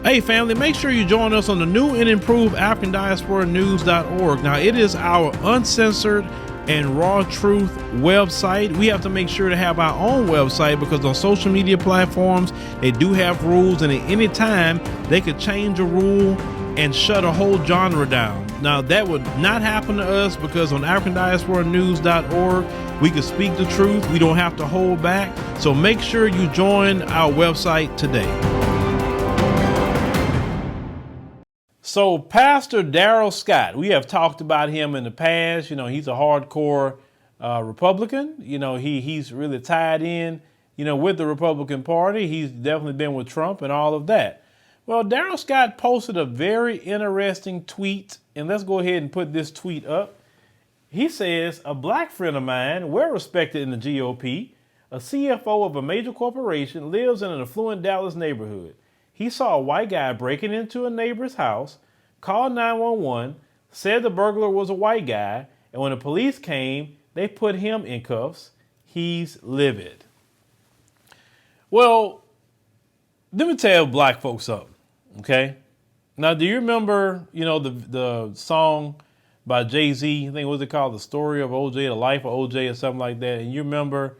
Hey family, make sure you join us on the new and improved African Diaspora News.org. Now, it is our uncensored and raw truth website. We have to make sure to have our own website because on social media platforms, they do have rules, and at any time they could change a rule and shut a whole genre down. Now, that would not happen to us because on African Diaspora News.org, we can speak the truth. We don't have to hold back. So make sure you join our website today. So Pastor Darrell Scott, we have talked about him in the past. You know, he's a hardcore Republican. You know, he's really tied in, with the Republican Party. He's definitely been with Trump and all of that. Well, Darrell Scott posted a very interesting tweet, and let's go ahead and put this tweet up. He says, a black friend of mine, well respected in the GOP, a CFO of a major corporation, lives in an affluent Dallas neighborhood. He saw a white guy breaking into a neighbor's house, called 911, said the burglar was a white guy, and when the police came, they put him in cuffs. He's livid. Well, let me tell black folks something, okay? Now, do you remember, the song by Jay-Z, I think, what was it called? The Story of OJ, The Life of OJ or something like that. And you remember,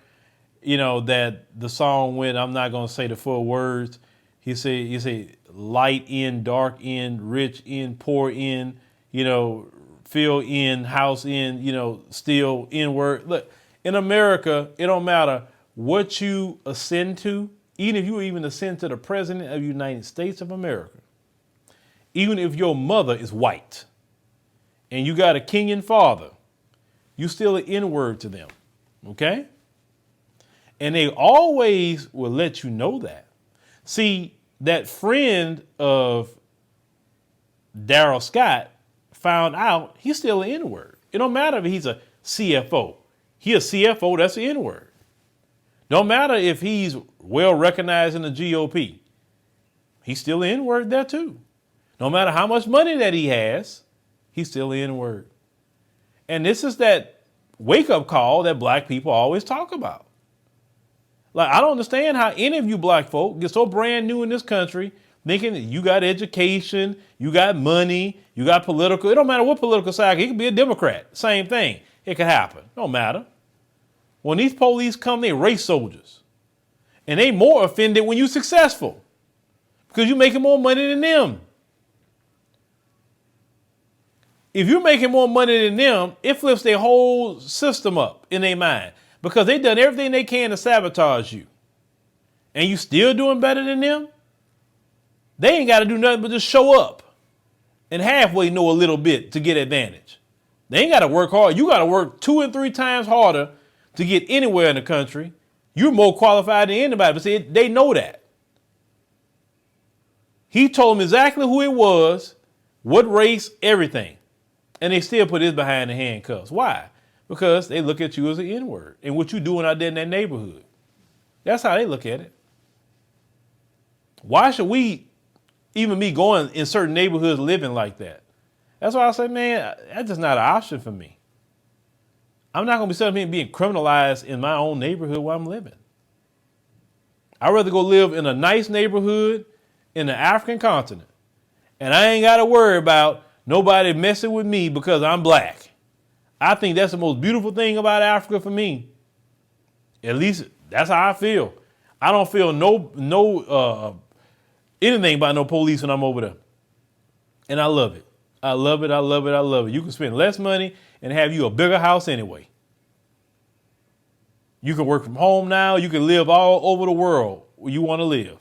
that the song went, I'm not going to say the full words. He said, light in, dark in, rich in, poor in, fill in, house in, still inward. Look, in America, it don't matter what you ascend to, even if you even ascend to the president of the United States of America, even if your mother is white and you got a Kenyan father, you still an N-word to them, okay? And they always will let you know that. See, that friend of Darrell Scott found out he's still an N-word. It don't matter if he's a CFO. He a CFO, that's an N-word. Don't matter if he's well recognized in the GOP. He's still an N-word there too. No matter how much money that he has, he's still an N-word. And this is that wake-up call that black people always talk about. Like, I don't understand how any of you black folk get so brand new in this country thinking that you got education, you got money, you got political. It don't matter what political side. It could be a Democrat. Same thing. It could happen. Don't matter. When these police come, they race soldiers. And they more offended when you're successful because you're making more money than them. If you're making more money than them, it flips their whole system up in their mind. Because they done everything they can to sabotage you. And you still doing better than them? They ain't got to do nothing but just show up and halfway know a little bit to get advantage. They ain't got to work hard. You got to work 2 and 3 times harder to get anywhere in the country. You're more qualified than anybody. But see, they know that. He told them exactly who it was, what race, everything. And they still put his behind the handcuffs. Why? Because they look at you as an N-word and what you doing out there in that neighborhood. That's how they look at it. Why should we, even me going in certain neighborhoods, living like that? That's why I say, man, that's just not an option for me. I'm not going to be sitting here being criminalized in my own neighborhood where I'm living. I'd rather go live in a nice neighborhood in the African continent. And I ain't got to worry about nobody messing with me because I'm black. I think that's the most beautiful thing about Africa for me. At least that's how I feel. I don't feel anything about no police when I'm over there. And I love it. I love it. I love it. I love it. You can spend less money and have you a bigger house anyway. You can work from home now. You can live all over the world where you want to live.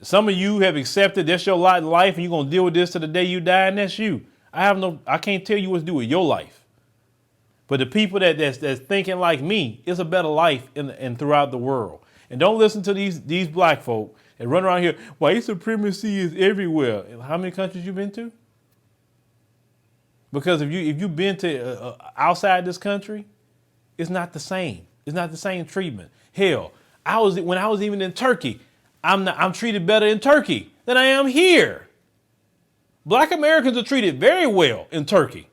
Some of you have accepted that's your lot in life and you're going to deal with this to the day you die, and that's you. I can't tell you what to do with your life. But the people that's thinking like me, it's a better life in throughout the world. And don't listen to these black folk that run around here, white supremacy is everywhere. How many countries you been to? Because if you've been to outside this country, it's not the same. It's not the same treatment. Hell, when I was even in Turkey, I'm treated better in Turkey than I am here. Black Americans are treated very well in Turkey.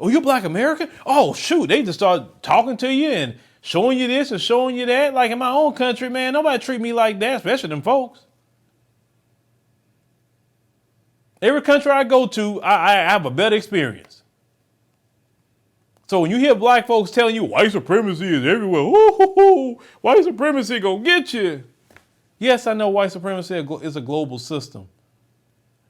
Oh, you're Black American? Oh, shoot. They just start talking to you and showing you this and showing you that. Like in my own country, man, nobody treat me like that, especially them folks. Every country I go to, I have a better experience. So when you hear black folks telling you white supremacy is everywhere, ooh, white supremacy gonna get you. Yes, I know white supremacy is a global system.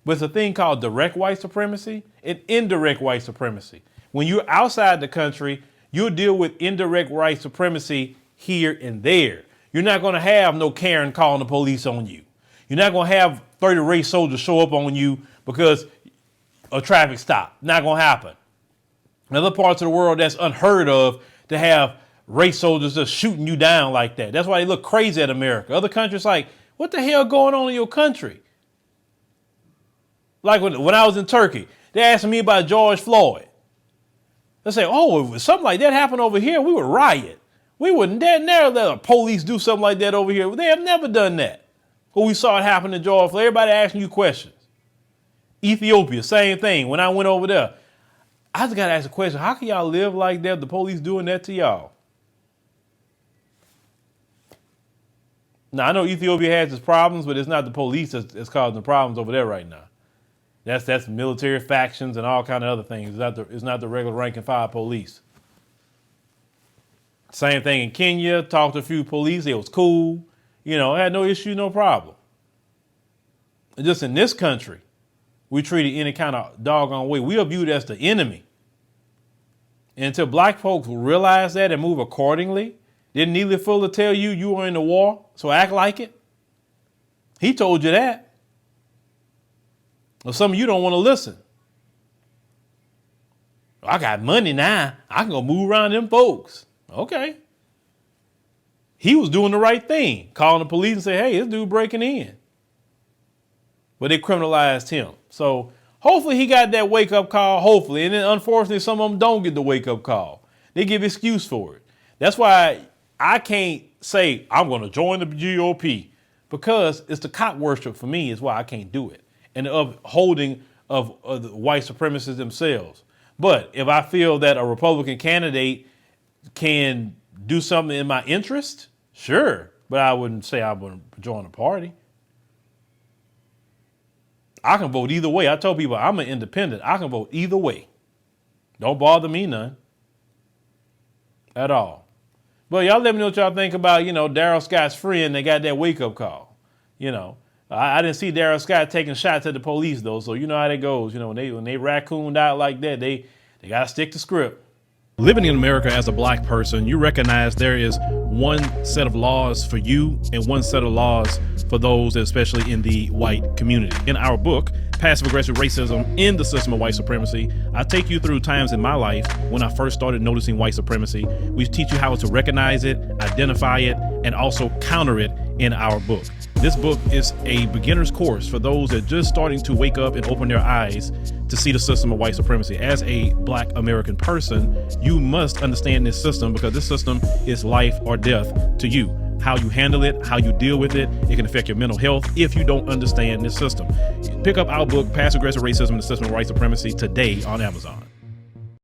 But it's a thing called direct white supremacy and indirect white supremacy. When you're outside the country, you'll deal with indirect white supremacy here and there. You're not going to have no Karen calling the police on you. You're not going to have 30 race soldiers show up on you because a traffic stop. Not going to happen. In other parts of the world, that's unheard of to have race soldiers just shooting you down like that. That's why they look crazy at America. Other countries like, what the hell going on in your country? Like when I was in Turkey, they asked me about George Floyd. They say, oh, if something like that happened over here, we would riot. We wouldn't never let the police do something like that over here. They have never done that. But we saw it happen to George Floyd. Everybody asking you questions. Ethiopia, same thing. When I went over there, I just got to ask a question. How can y'all live like that? The police doing that to y'all? Now, I know Ethiopia has its problems, but it's not the police that's causing the problems over there right now. That's military factions and all kind of other things. It's not the regular rank and file police. Same thing in Kenya. Talked to a few police. It was cool. You know, had no issue, no problem. And just in this country, we treat it any kind of doggone way. We are viewed as the enemy. And until black folks realize that and move accordingly, didn't Neely Fuller tell you you were in the war, so act like it? He told you that. Well, some of you don't want to listen. I got money now. I can go move around them folks. Okay. He was doing the right thing, calling the police and say, hey, this dude breaking in. But they criminalized him. So hopefully he got that wake-up call, hopefully. And then unfortunately, some of them don't get the wake-up call. They give excuse for it. That's why I can't say I'm going to join the GOP, because it's the cop worship for me is why I can't do it. And the upholding of the white supremacists themselves. But if I feel that a Republican candidate can do something in my interest, sure. But I wouldn't say I'm going to join a party. I can vote either way. I tell people I'm an independent. I can vote either way. Don't bother me none. At all. But y'all let me know what y'all think about, Darrell Scott's friend. They got that wake-up call. I didn't see Darrell Scott taking shots at the police, though. So you know how that goes. When they raccooned out like that, they got to stick to script. Living in America as a black person, you recognize there is one set of laws for you and one set of laws for those, especially in the white community. In our book, Passive Aggressive Racism in the System of White Supremacy, I take you through times in my life when I first started noticing white supremacy. We teach you how to recognize it, identify it, and also counter it in our book. This book is a beginner's course for those that are just starting to wake up and open their eyes to see the system of white supremacy. As a black American person, you must understand this system, because this system is life or death to you. How you handle it, how you deal with it, it can affect your mental health if you don't understand this system. Pick up our book, Passive Aggressive Racism and the System of White Supremacy, today on Amazon.